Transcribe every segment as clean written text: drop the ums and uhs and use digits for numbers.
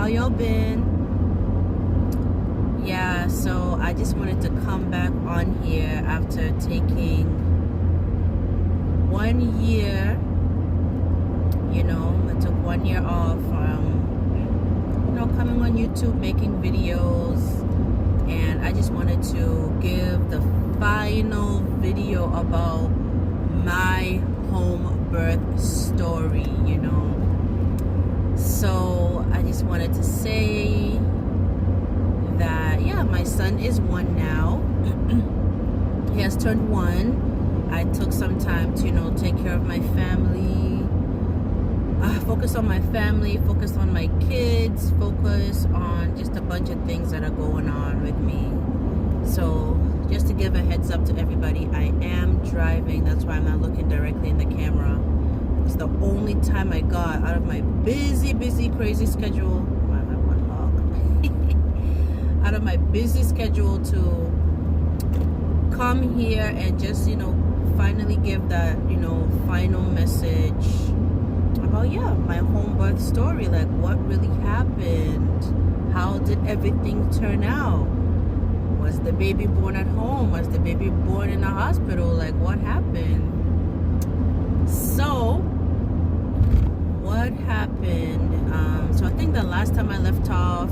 y'all been? Yeah, so I just wanted to come back on here after taking 1 year. You know, I took 1 year off from, coming on YouTube, making videos. And I just wanted to give the final video about my home birth story, So I just wanted to say that, yeah, my son is 1 now. He has turned 1. I took some time to, take care of my family, focus on my family, focus on my kids, focus on just a bunch of things that are going on with me. So just to give a heads up to everybody, I am driving. That's why I'm not looking directly in the camera. It's the only time I got out of my busy, crazy schedule. I have one hog. Out of my busy schedule to come here and just, finally give that, final message about, my home birth story. Like, what really happened? How did everything turn out? Was the baby born at home? Was the baby born in a hospital? Like, what happened? So, what happened? So I think the last time I left off,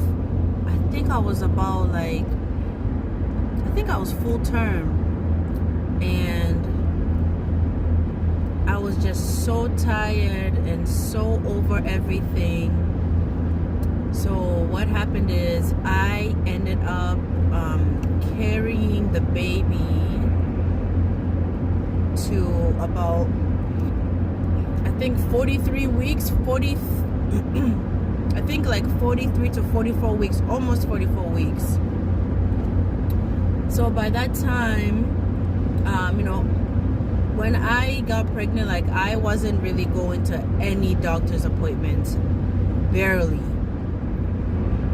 I think I was about I was full term. And I was just so tired and so over everything. So what happened is I ended up carrying the baby to about, I think 43 weeks, 43 to 44 weeks, almost 44 weeks. So by that time, when I got pregnant, I wasn't really going to any doctor's appointments, barely.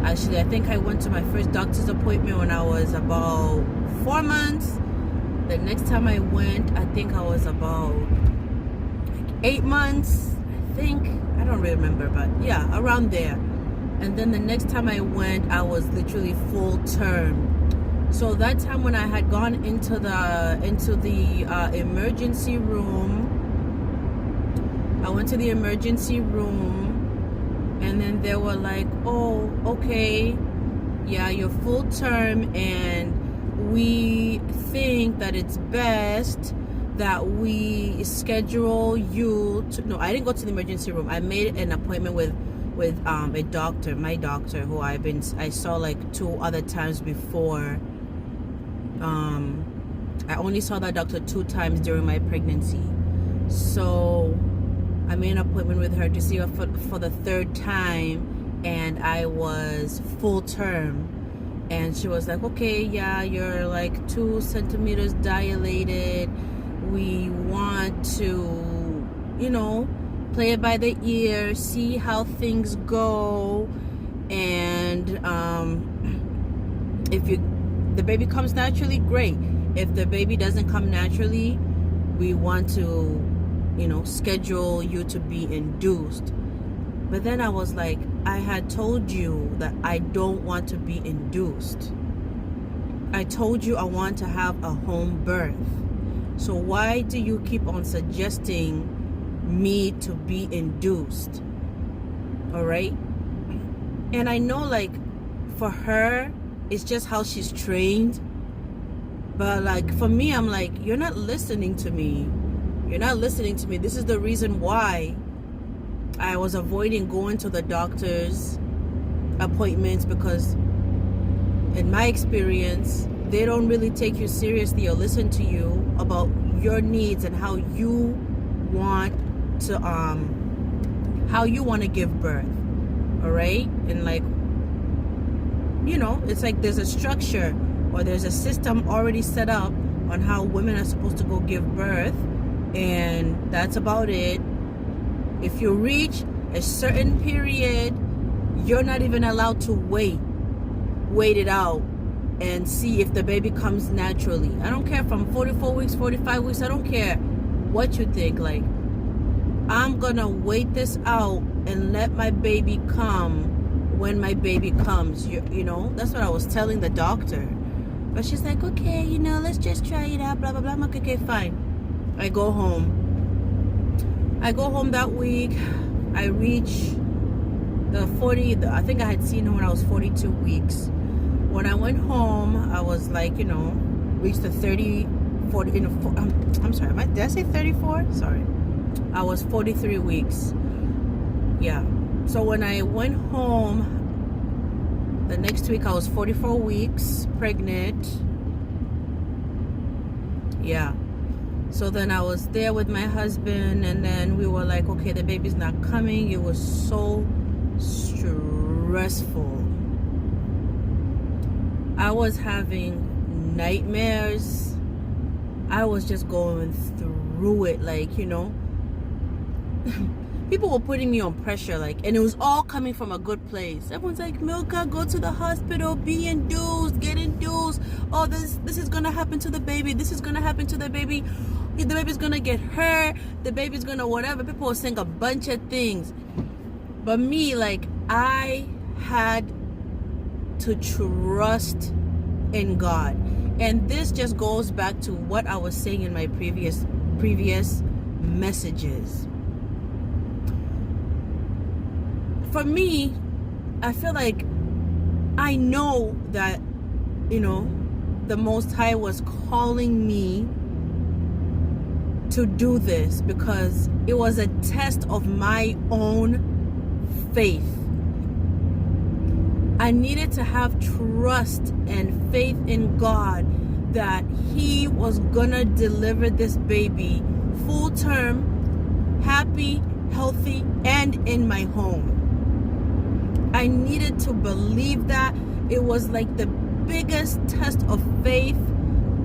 Actually, I think I went to my first doctor's appointment when I was about 4 months. The next time I went, I think I was about 8 months. I don't really remember, but yeah, around there. And then the next time I went, I was literally full term. So that time when I had gone into the emergency room, I went to the emergency room. And then they were like, oh, okay, yeah, you're full term, and we think that it's best that we schedule you to... No, I didn't go to the emergency room. I made an appointment with a doctor, my doctor, who I saw 2 other times before. I only saw that doctor 2 times during my pregnancy. So I made an appointment with her to see her for the 3rd time, and I was full term. And she was like, okay, yeah, you're 2 centimeters dilated. We want to, play it by the ear, see how things go. And if the baby comes naturally, great. If the baby doesn't come naturally, we want to schedule you to be induced. But then I was like, I had told you that I don't want to be induced. I told you I want to have a home birth. So why do you keep on suggesting me to be induced? All right? And I know for her, it's just how she's trained. But for me, I'm like, you're not listening to me. You're not listening to me. This is the reason why I was avoiding going to the doctor's appointments, because in my experience, they don't really take you seriously or listen to you about your needs and how you want to give birth. All right? And it's there's a structure or there's a system already set up on how women are supposed to go give birth. And that's about it. If you reach a certain period, you're not even allowed to wait it out and see if the baby comes naturally. I don't care from 44 weeks, 45 weeks, I don't care what you think. I'm gonna wait this out and let my baby come when my baby comes. You know, that's what I was telling the doctor. But she's like, okay, you know, let's just try it out, blah, blah, blah. I'm like, okay, fine. I go home that week. I reach the 40, I think I had seen her when I was 42 weeks. When I went home, I was like, you know, reached the 30, 40, I'm sorry, did I say 34? Sorry. I was 43 weeks. Yeah. So when I went home, the next week I was 44 weeks pregnant. Yeah. So then I was there with my husband, and then we were like, okay, the baby's not coming. It was so stressful. I was having nightmares. I was just going through it, like, you know. People were putting me on pressure, like, and it was all coming from a good place. Everyone's like, Milka, go to the hospital, be induced, get induced. Oh, this is gonna happen to the baby. This is gonna happen to the baby. The baby's gonna get hurt. The baby's gonna whatever. People were saying a bunch of things. But me, like, I had to trust in God. And this just goes back to what I was saying in my previous messages. For me, I feel like I know that, you know, the Most High was calling me to do this because it was a test of my own faith. I needed to have trust and faith in God that He was gonna deliver this baby full term, happy, healthy, and in my home. I needed to believe that. It was like the biggest test of faith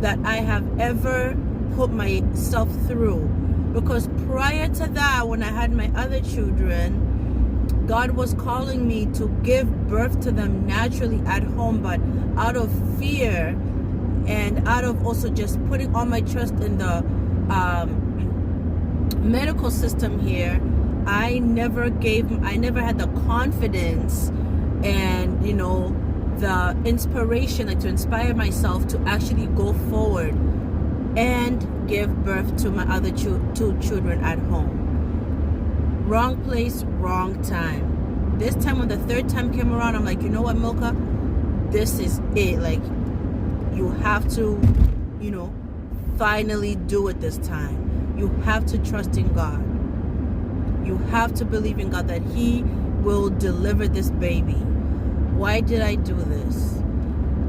that I have ever put myself through. Because prior to that, when I had my other children, God was calling me to give birth to them naturally at home, but out of fear and out of also just putting all my trust in the medical system here, I never had the confidence and, you know, the inspiration, like, to inspire myself to actually go forward and give birth to my other two children at home. Wrong place, wrong time. This time, when the third time came around, I'm like, you know what, Milka? This is it. Like, you have to, you know, finally do it this time. You have to trust in God. You have to believe in God that He will deliver this baby. Why did I do this?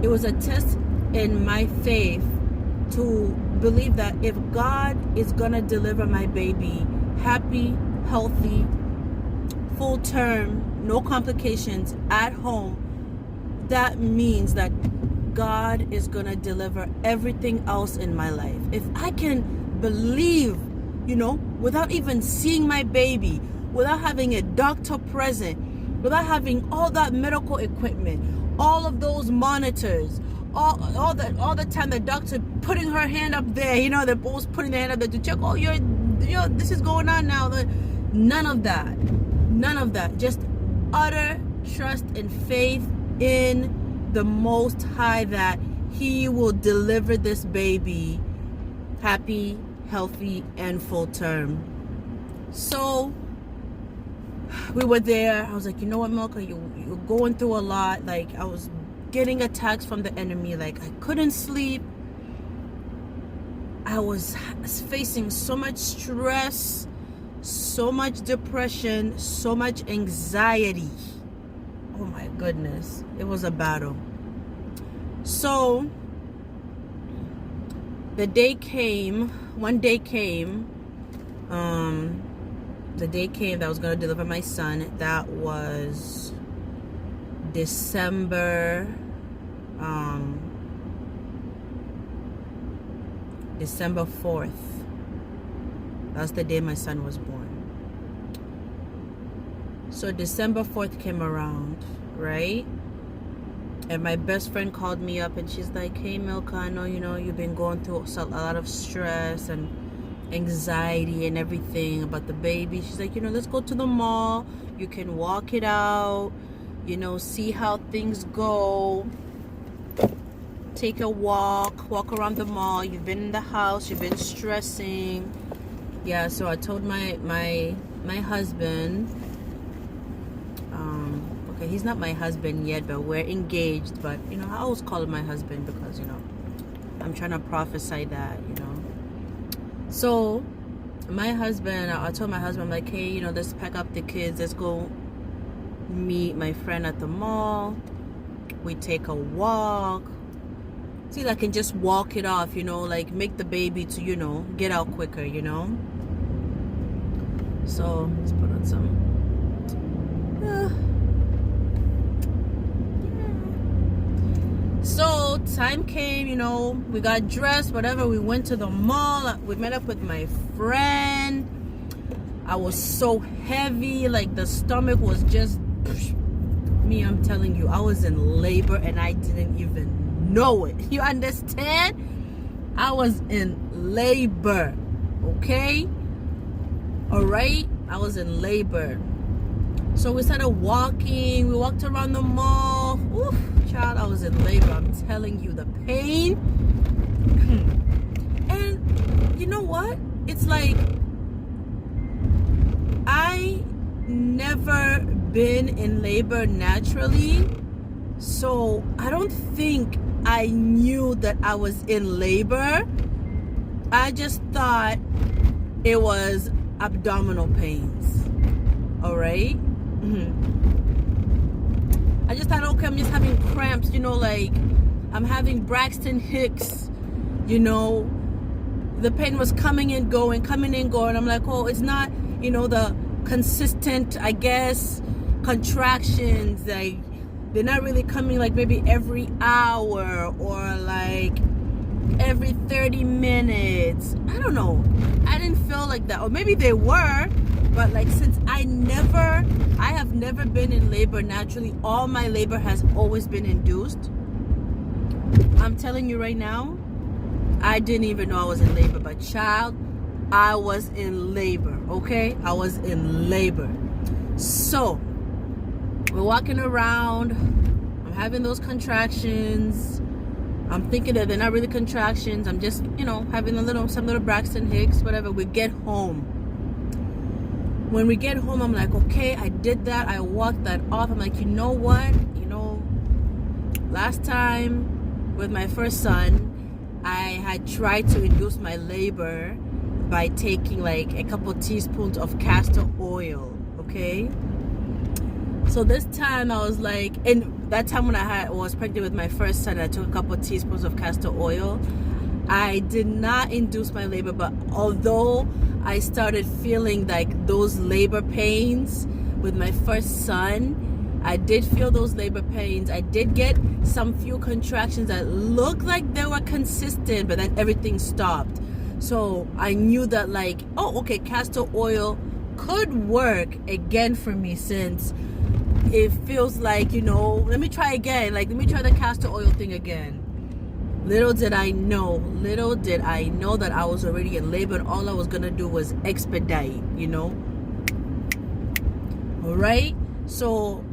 It was a test in my faith to believe that if God is gonna deliver my baby happy, healthy, full term, no complications, at home, that means that God is gonna deliver everything else in my life. If I can believe, you know, without even seeing my baby, without having a doctor present, without having all that medical equipment, all of those monitors, all the time the doctor putting her hand up there, you know, they're both putting their hand up there to check, oh, this is going on now. None of that. Just utter trust and faith in the Most High that He will deliver this baby happy, healthy, and full term. So we were there. I was like, you know what, Milka, you're going through a lot. Like, I was getting attacks from the enemy. Like, I couldn't sleep. I was facing so much stress, so much depression, so much anxiety. Oh my goodness, it was a battle. So one day came that I was going to deliver my son. That was December 4th. That's the day my son was born. So December 4th came around, right? And my best friend called me up and she's like, hey, Milka, I know, you know, you've been going through a lot of stress and anxiety and everything about the baby. She's like, you know, let's go to the mall. You can walk it out. you know, see how things go. Take a walk around the mall. You've been in the house, you've been stressing. Yeah, so I told my husband, okay, he's not my husband yet, but we're engaged. But you know, I always call him my husband because, you know, I'm trying to prophesy that, you know. So my husband, I told my husband, I'm like, hey, you know, let's pack up the kids, let's go meet my friend at the mall. We take a walk. See, I can just walk it off, you know, like make the baby to, you know, get out quicker, you know. So let's put on some. So time came, you know, we got dressed, whatever. We went to the mall. We met up with my friend. I was so heavy, like the stomach was just me. I'm telling you, I was in labor and I didn't even know it. You understand? I was in labor. Okay? All right? I was in labor. So we started walking. We walked around the mall. Oof, child, I was in labor. I'm telling you, the pain. And you know what? It's like I never been in labor naturally. So I don't think I knew that I was in labor. I just thought it was abdominal pains. All right? I just thought, okay, I'm just having cramps, you know, like I'm having Braxton Hicks, you know. The pain was coming and going. I'm like, oh, it's not, you know, the consistent, I guess, contractions. Like, they're not really coming like maybe every hour or like every 30 minutes. I don't know. I didn't feel like that. Or maybe they were, but like since I have never been in labor naturally. All my labor has always been induced. I'm telling you right now, I didn't even know I was in labor, but child, I was in labor, okay? I was in labor. So we're walking around. I'm having those contractions. I'm thinking that they're not really contractions. I'm just, you know, having some little Braxton Hicks, whatever. We get home. When we get home, I'm like, okay, I did that. I walked that off. I'm like, you know what? You know, last time with my first son, I had tried to induce my labor by taking like a couple teaspoons of castor oil, okay? So this time I was like, and that time when I was pregnant with my first son, I took a couple of teaspoons of castor oil. I did not induce my labor, but although I started feeling like those labor pains with my first son, I did feel those labor pains. I did get some few contractions that looked like they were consistent, but then everything stopped. So I knew that like, oh, okay, castor oil could work again for me, since it feels like, you know, let me try again. Like, let me try the castor oil thing again. Little did I know that I was already in labor, and all I was going to do was expedite, you know. All right. So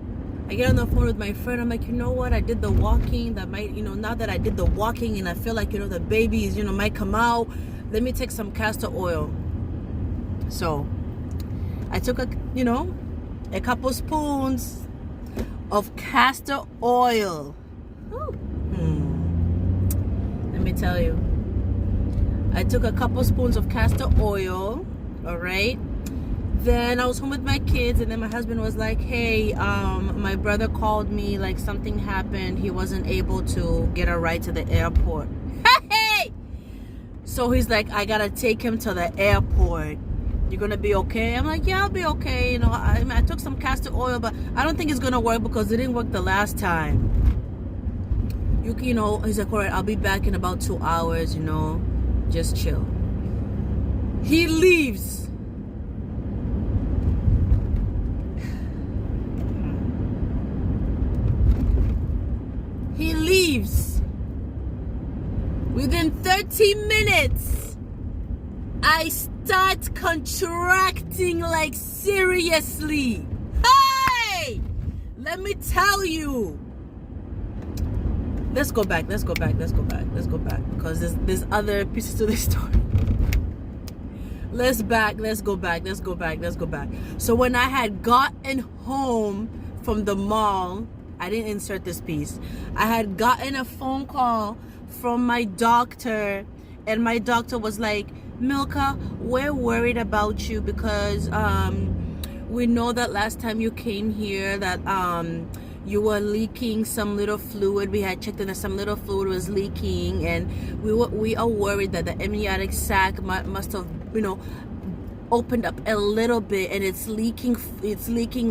I get on the phone with my friend. I'm like, you know what? I did the walking. That might, you know, now that I did the walking and I feel like, you know, the babies, you know, might come out. Let me take some castor oil. So I took a couple spoons of castor oil. Let me tell you, I took a couple spoons of castor oil. All right. Then I was home with my kids, and then my husband was like, hey, my brother called me, like something happened. He wasn't able to get a ride to the airport. Hey! So he's like, I gotta take him to the airport. You're gonna be okay? I'm like, yeah, I'll be okay. You know, I took some castor oil, but I don't think it's gonna work because it didn't work the last time. You know, he's like, all right, I'll be back in about 2 hours, you know, just chill. He leaves. He leaves. Within 30 minutes, I start contracting, like seriously. Hey! let me tell you. Let's go back because there's other pieces to this story. Let's go back. So when I had gotten home from the mall, I didn't insert this piece. I had gotten a phone call from my doctor, and my doctor was like, Milka, we're worried about you because we know that last time you came here that you were leaking some little fluid. We had checked that some little fluid was leaking, and we are worried that the amniotic sac must have, opened up a little bit, and it's leaking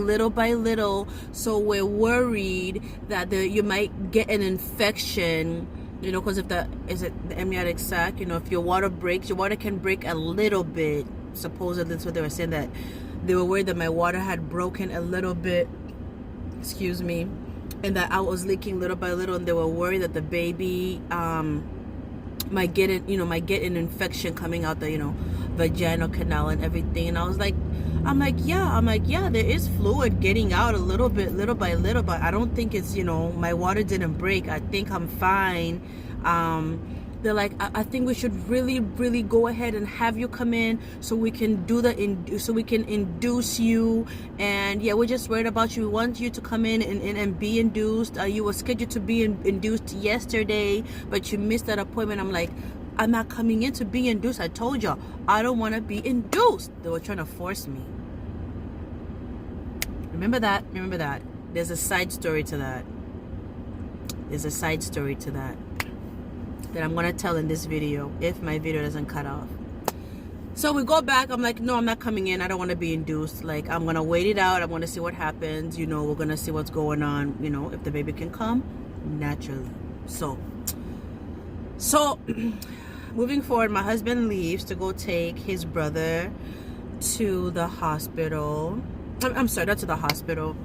little by little. So we're worried that you might get an infection, because if the amniotic sac, if your water breaks, your water can break a little bit. Supposedly that's what they were saying, that they were worried that my water had broken a little bit, excuse me, and that I was leaking little by little, and they were worried that the baby might get an infection coming out the vaginal canal and everything. And I'm like yeah, there is fluid getting out a little bit, little by little, but I don't think it's, my water didn't break. I think I'm fine. They're like, I think we should really, really go ahead and have you come in so we can so we can induce you. And yeah, we're just worried about you. We want you to come in and be induced. You were scheduled to be induced yesterday, but you missed that appointment. I'm like, I'm not coming in to be induced. I told y'all, I don't want to be induced. They were trying to force me. Remember that. There's a side story to that. That I'm going to tell in this video, if my video doesn't cut off. So we go back. I'm like, no, I'm not coming in. I don't want to be induced. Like, I'm going to wait it out. I want to see what happens. We're going to see what's going on, if the baby can come naturally. So moving forward, my husband leaves to go take his brother to the hospital. I'm sorry, not to the hospital,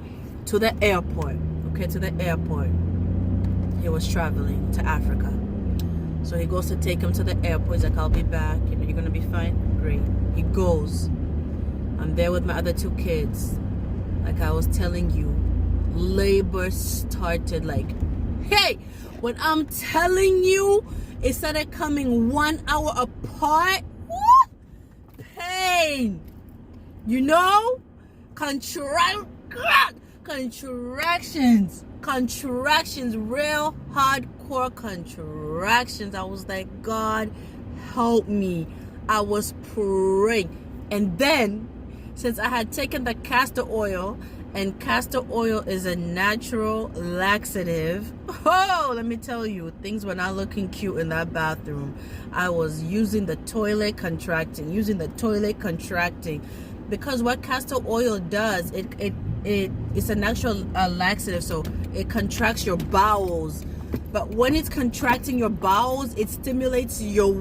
to the airport. Okay, to the airport. He was traveling to Africa. So he goes to take him to the airport. He's like, I'll be back. You're going to be fine? Great. He goes. I'm there with my other two kids. Like I was telling you, labor started hey, when I'm telling you, it started coming 1 hour apart. What? Pain. Contractions, real hardcore contractions. I was like, God help me. I was praying. And then, since I had taken the castor oil, and castor oil is a natural laxative, let me tell you, things were not looking cute in that bathroom. I was using the toilet contracting, because what castor oil does, it's a natural laxative, so it contracts your bowels. But when it's contracting your bowels, it stimulates your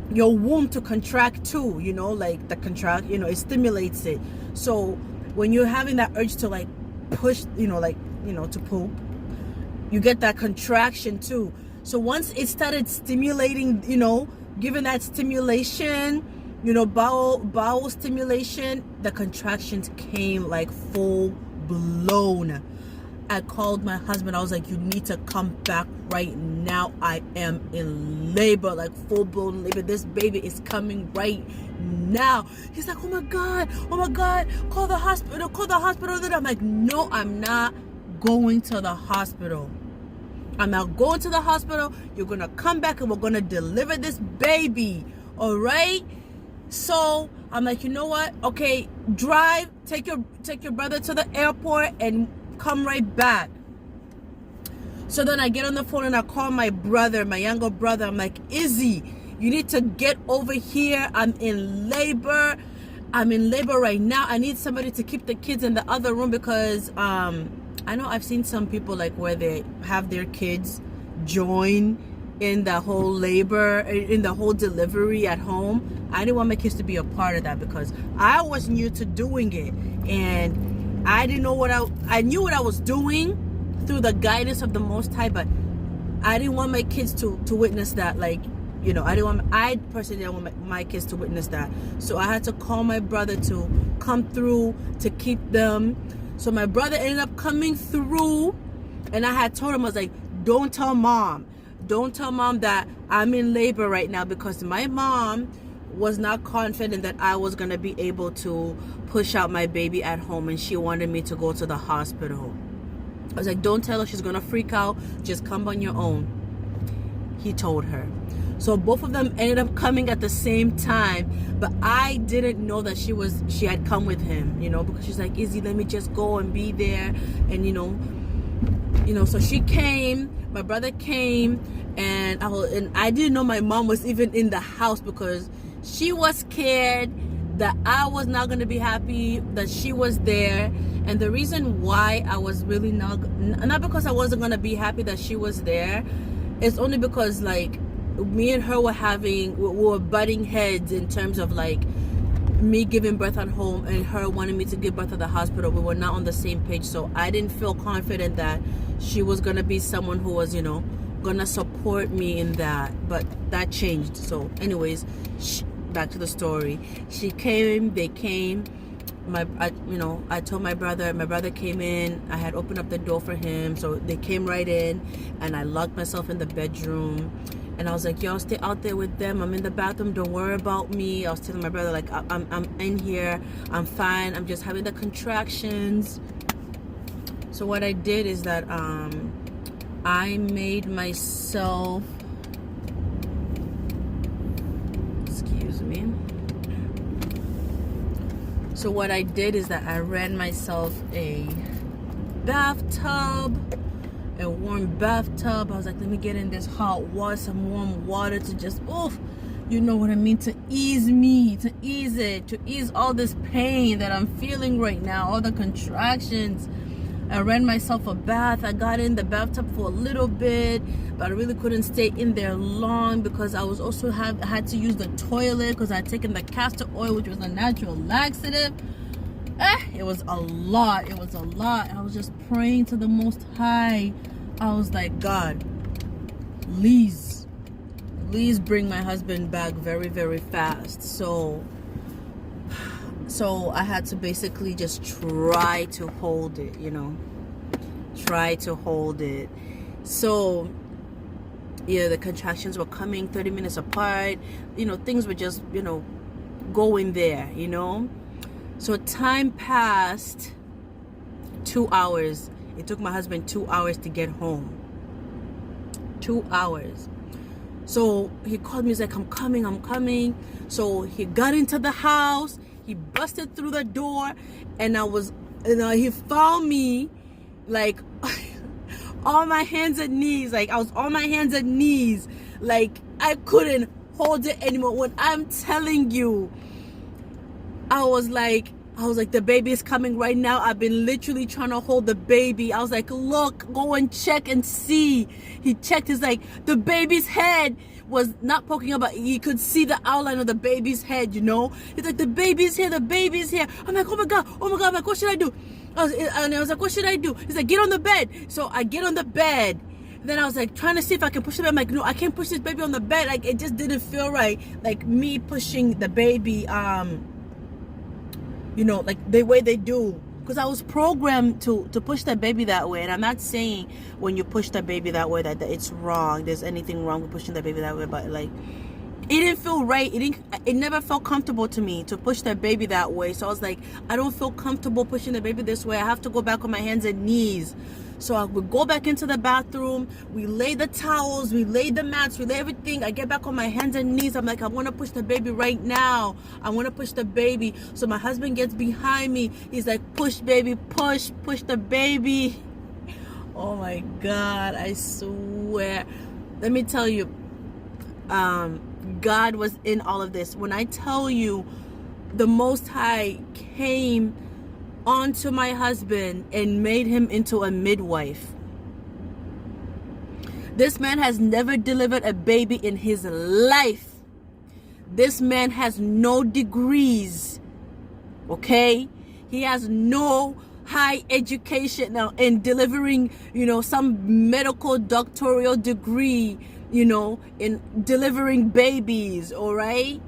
womb to contract too, it stimulates it. So when you're having that urge to push, to poop, you get that contraction too. So once it started stimulating, giving that stimulation, bowel stimulation, the contractions came full blown. I called my husband. I was like, you need to come back right now. I am in labor, full blown labor. This baby is coming right now. He's like, oh my God, call the hospital. Then I'm like, no, I'm not going to the hospital. You're going to come back and we're going to deliver this baby. All right? So I'm like, you know what? Okay, drive, take your brother to the airport and come right back. So then I get on the phone and I call my younger brother. I'm like, Izzy, you need to get over here. I'm in labor right now. I need somebody to keep the kids in the other room because I know I've seen some people where they have their kids join in the whole labor, in the whole delivery at home. I didn't want my kids to be a part of that because I was new to doing it, and I didn't know I knew what I was doing through the guidance of the Most High, but I didn't want my kids to witness that, you know, I personally didn't want my kids to witness that. So I had to call my brother to come through to keep them. So my brother ended up coming through, and I had told him, I was like, don't tell mom that I'm in labor right now, because my mom was not confident that I was going to be able to push out my baby at home, and she wanted me to go to the hospital. I was like, don't tell her, she's going to freak out, just come on your own. He told her. So both of them ended up coming at the same time, but I didn't know that she had come with him, you know, because she's like, Izzy, let me just go and be there. And you know, so she came, my brother came, and I didn't know my mom was even in the house, because she was scared that I was not going to be happy that she was there. And the reason why I was really not because I wasn't going to be happy that she was there, it's only because like me and her we were butting heads in terms of like me giving birth at home and her wanting me to give birth at the hospital. We were not on the same page, so I didn't feel confident that she was going to be someone who was, you know, going to support me in that. But that changed. So anyways, back to the story. They came. I told my brother came in. I had opened up the door for him, so they came right in, and I locked myself in the bedroom, and I was like, y'all stay out there with them, I'm in the bathroom, don't worry about me. I was telling my brother, like, I'm in here, I'm fine, I'm just having the contractions. So what I did is that I made myself, excuse me. So what I did is that I ran myself a bathtub, a warm bathtub. I was like, let me get in this hot water, some warm water to just, you know what I mean, to ease all this pain that I'm feeling right now, all the contractions. I ran myself a bath. I got in the bathtub for a little bit, but I really couldn't stay in there long because I was also had to use the toilet because I had taken the castor oil, which was a natural laxative. It was a lot. I was just praying to the Most High. I was like, God, please bring my husband back very, very fast. So I had to basically just try to hold it, So, yeah, the contractions were coming 30 minutes apart. Things were just, going there, So time passed 2 hours. It took my husband 2 hours to get home. 2 hours. So he called me, he's like, I'm coming. So he got into the house. He busted through the door, and he found me like on my hands and knees. Like I was on my hands and knees. Like I couldn't hold it anymore. When I'm telling you, I was like, the baby is coming right now. I've been literally trying to hold the baby. I was like, look, go and check and see. He checked. He's like, the baby's head was not poking up, but he could see the outline of the baby's head, He's like, the baby's here. I'm like, oh my God. I'm like, what should I do? I was like, what should I do? He's like, get on the bed. So I get on the bed. Then I was like, trying to see if I can push the bed. I'm like, no, I can't push this baby on the bed. Like, it just didn't feel right. Like me pushing the baby, like the way they do. Because I was programmed to push the baby that way. And I'm not saying when you push the baby that way that it's wrong. There's anything wrong with pushing the baby that way. But like, it didn't feel right. It never felt comfortable to me to push the baby that way. So I was like, I don't feel comfortable pushing the baby this way. I have to go back on my hands and knees. So I would go back into the bathroom. We lay the towels. We lay the mats. We lay everything. I get back on my hands and knees. I'm like, I want to push the baby right now. I want to push the baby. So my husband gets behind me. He's like, push, baby, push the baby. Oh my God, I swear. Let me tell you, God was in all of this. When I tell you, the Most High came onto my husband and made him into a midwife. This man has never delivered a baby in his life. This man has no degrees. Okay? He has no high education now in delivering, some medical doctoral degree. in delivering babies, all right,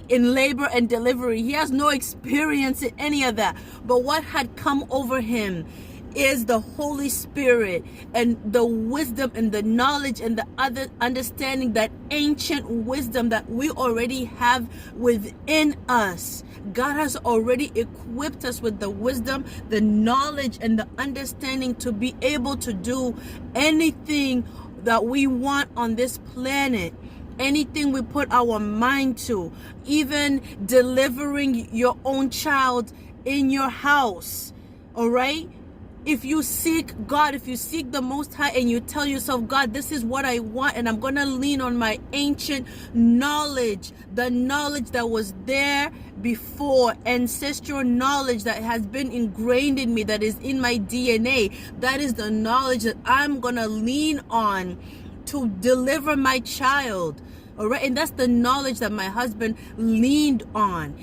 in labor and delivery. He has no experience in any of that. But what had come over him is the Holy Spirit and the wisdom and the knowledge and the other understanding, that ancient wisdom that we already have within us. God has already equipped us with the wisdom, the knowledge, and the understanding to be able to do anything that we want on this planet. Anything we put our mind to, even delivering your own child in your house, all right? If you seek God, if you seek the Most High and you tell yourself, God, this is what I want, and I'm going to lean on my ancient knowledge, the knowledge that was there before, ancestral knowledge that has been ingrained in me, that is in my DNA, that is the knowledge that I'm going to lean on to deliver my child. All right. And that's the knowledge that my husband leaned on,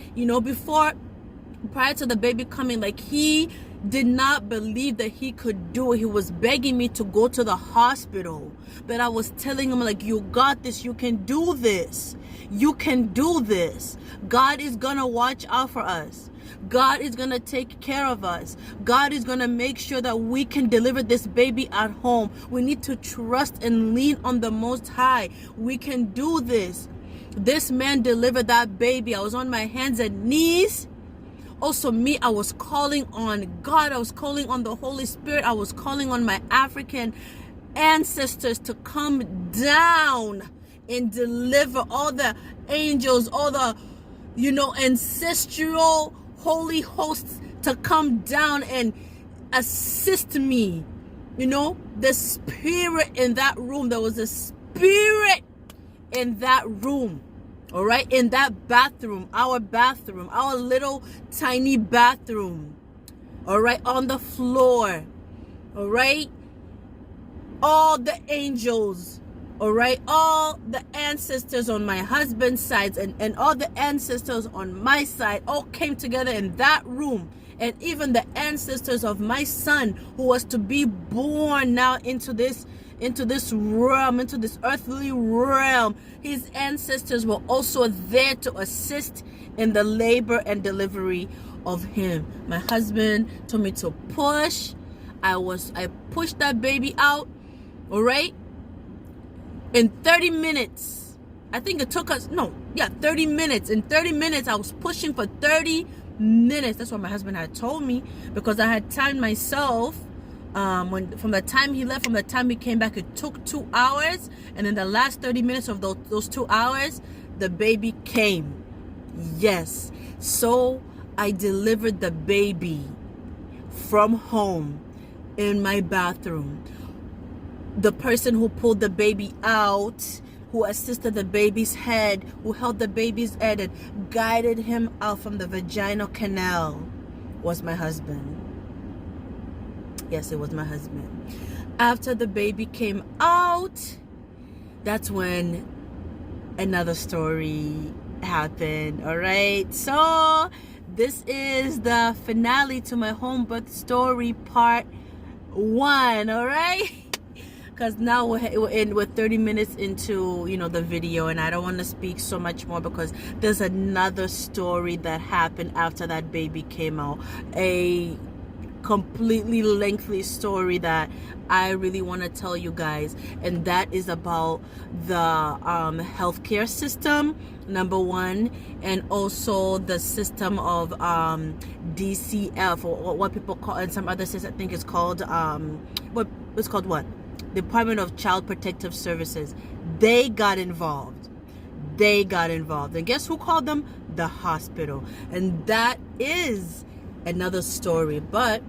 prior to the baby coming. Like, he did not believe that he could do it. He was begging me to go to the hospital, but I was telling him, like, you got this, you can do this, you can do this. God is gonna watch out for us. God is going to take care of us. God is going to make sure that we can deliver this baby at home. We need to trust and lean on the Most High. We can do this. This man delivered that baby. I was on my hands and knees. Also me, I was calling on God. I was calling on the Holy Spirit. I was calling on my African ancestors to come down and deliver, all the angels, all the, ancestral holy hosts to come down and assist me. The spirit in that room, there was a spirit in that room, all right, in that bathroom, our little tiny bathroom, all right, on the floor, all right, all the angels, all right, all the ancestors on my husband's side and all the ancestors on my side all came together in that room. And even the ancestors of my son, who was to be born now into this realm, into this earthly realm, his ancestors were also there to assist in the labor and delivery of him. My husband told me to push. I pushed that baby out, all right? In 30 minutes, I think it took us, 30 minutes. In 30 minutes, I was pushing for 30 minutes. That's what my husband had told me, because I had timed myself. From the time he left, from the time he came back, it took 2 hours. And in the last 30 minutes of those 2 hours, the baby came. Yes. So I delivered the baby from home in my bathroom. The person who pulled the baby out, who assisted the baby's head, who held the baby's head and guided him out from the vaginal canal, was my husband. Yes, it was my husband. After the baby came out, that's when another story happened. All right. So this is the finale to my home birth story part 1. All right. Because now we're 30 minutes into the video, and I don't want to speak so much more, because there's another story that happened after that baby came out, a completely lengthy story that I really want to tell you guys, and that is about the healthcare system, number one, and also the system of DCF, or what people call, and some other states I think it's called what? Department of Child Protective Services. They got involved. And guess who called them? The hospital. And that is another story. But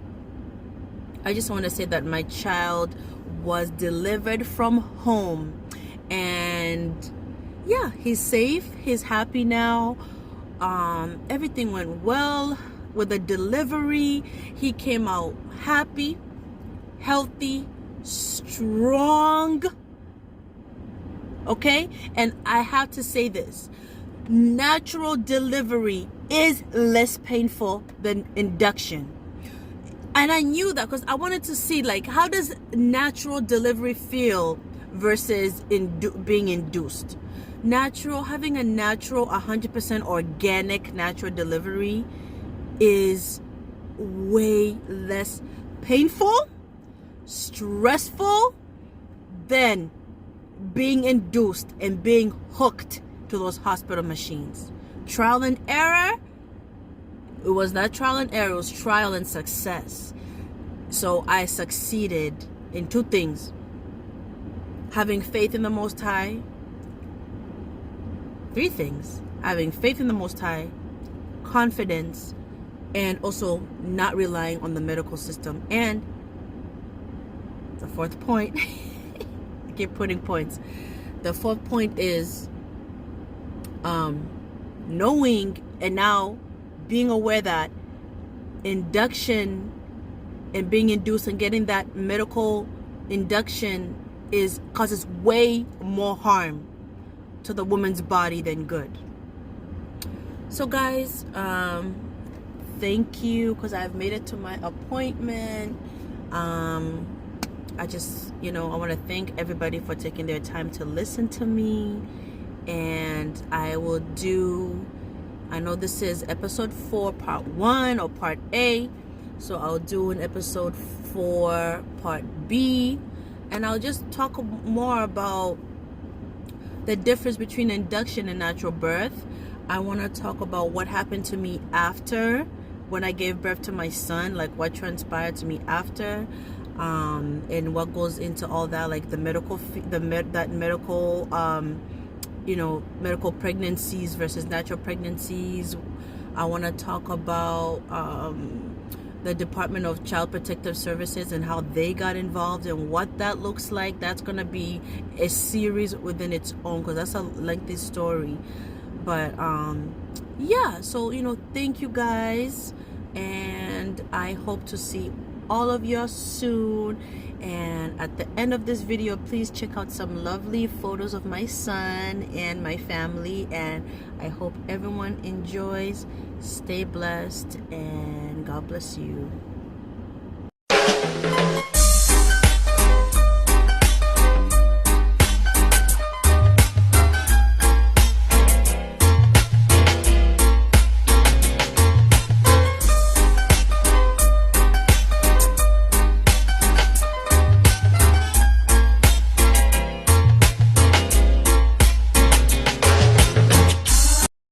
I just want to say that my child was delivered from home. And yeah, he's safe. He's happy now. Everything went well with the delivery. He came out happy, healthy, strong. Okay? And I have to say this. Natural delivery is less painful than induction. And I knew that because I wanted to see, like, how does natural delivery feel versus being induced. Having a natural 100% organic natural delivery is way less painful, stressful than being induced and being hooked to those hospital machines. Trial and error. It was not trial and error, it was trial and success. So I succeeded in two things: having faith in the Most High. Three things: having faith in the Most High, confidence, and also not relying on the medical system. And the fourth point, I keep putting points. The fourth point is knowing and now being aware that induction and being induced and getting that medical induction causes way more harm to the woman's body than good. So guys, thank you, because I've made it to my appointment. I just, I want to thank everybody for taking their time to listen to me. And I know this is episode 4 part 1 or part A, so I'll do an episode 4 part B, and I'll just talk more about the difference between induction and natural birth. I want to talk about what happened to me after, when I gave birth to my son, like what transpired to me after, and what goes into all that, like the medical medical pregnancies versus natural pregnancies. I want to talk about the Department of Child Protective Services and how they got involved and what that looks like. That's going to be a series within its own, because that's a lengthy story. But yeah, so thank you guys, and I hope to see all of you soon. And at the end of this video, please check out some lovely photos of my son and my family, and I hope everyone enjoys. Stay blessed, and God bless you.